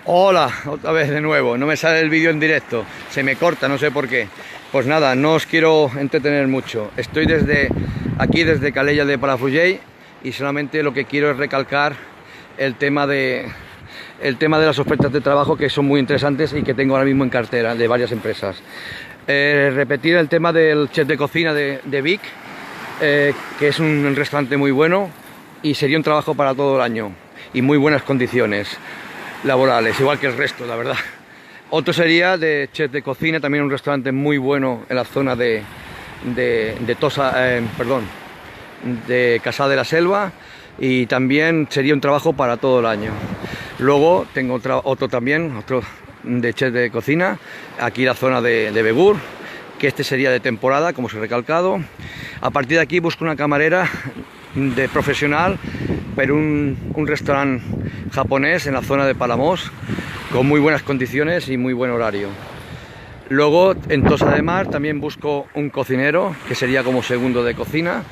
Hola, otra vez de nuevo, no me sale el vídeo en directo, se me corta, no sé por qué. Pues nada, no os quiero entretener mucho. Estoy desde Calella de Palafrugell y solamente lo que quiero es recalcar el tema de las ofertas de trabajo, que son muy interesantes y que tengo ahora mismo en cartera de varias empresas. Repetir el tema del chef de cocina de Vic, que es un restaurante muy bueno y sería un trabajo para todo el año y muy buenas condiciones laborales, igual que el resto, la verdad. Otro sería de chef de cocina, también un restaurante muy bueno en la zona de Cassà de la Selva, y también sería un trabajo para todo el año. Luego tengo otro de chef de cocina, aquí en la zona de Begur, que este sería de temporada, como os he recalcado. A partir de aquí busco una camarera de profesional, pero un restaurante japonés en la zona de Palamós, con muy buenas condiciones y muy buen horario. Luego en Tossa de Mar también busco un cocinero, que sería como segundo de cocina,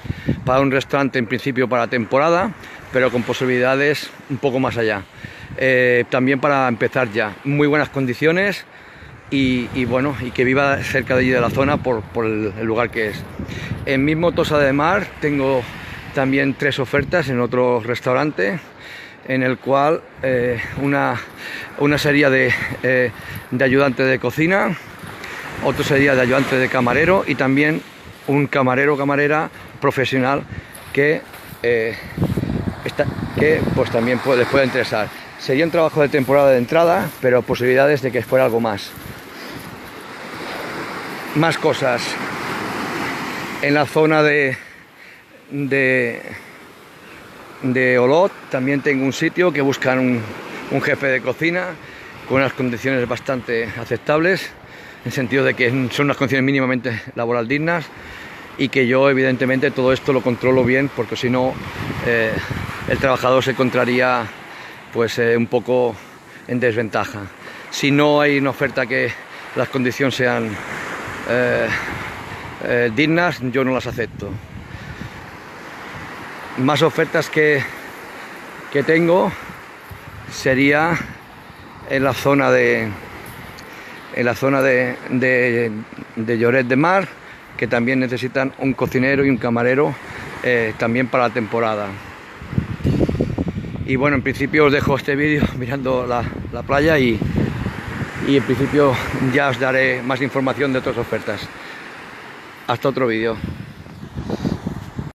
para un restaurante en principio para temporada, pero con posibilidades un poco más allá. También para empezar ya, muy buenas condiciones y bueno, y que viva cerca de allí de la zona por el lugar que es. En mismo Tossa de Mar tengo también 3 ofertas en otro restaurante, en el cual una sería de ayudante de cocina, otro sería de ayudante de camarero y también un camarero o camarera profesional que pues también les puede interesar. Sería un trabajo de temporada de entrada, pero posibilidades de que fuera algo más. Más cosas. En la zona de Olot también tengo un sitio que buscan un jefe de cocina con unas condiciones bastante aceptables, en el sentido de que son unas condiciones mínimamente laboral dignas, y que yo evidentemente todo esto lo controlo bien, porque si no el trabajador se encontraría pues un poco en desventaja. Si no hay una oferta que las condiciones sean dignas, yo no las acepto. Más ofertas que tengo sería en la zona de Lloret de Mar, que también necesitan un cocinero y un camarero también para la temporada. Y bueno, en principio os dejo este vídeo mirando la playa y en principio ya os daré más información de otras ofertas. Hasta otro vídeo.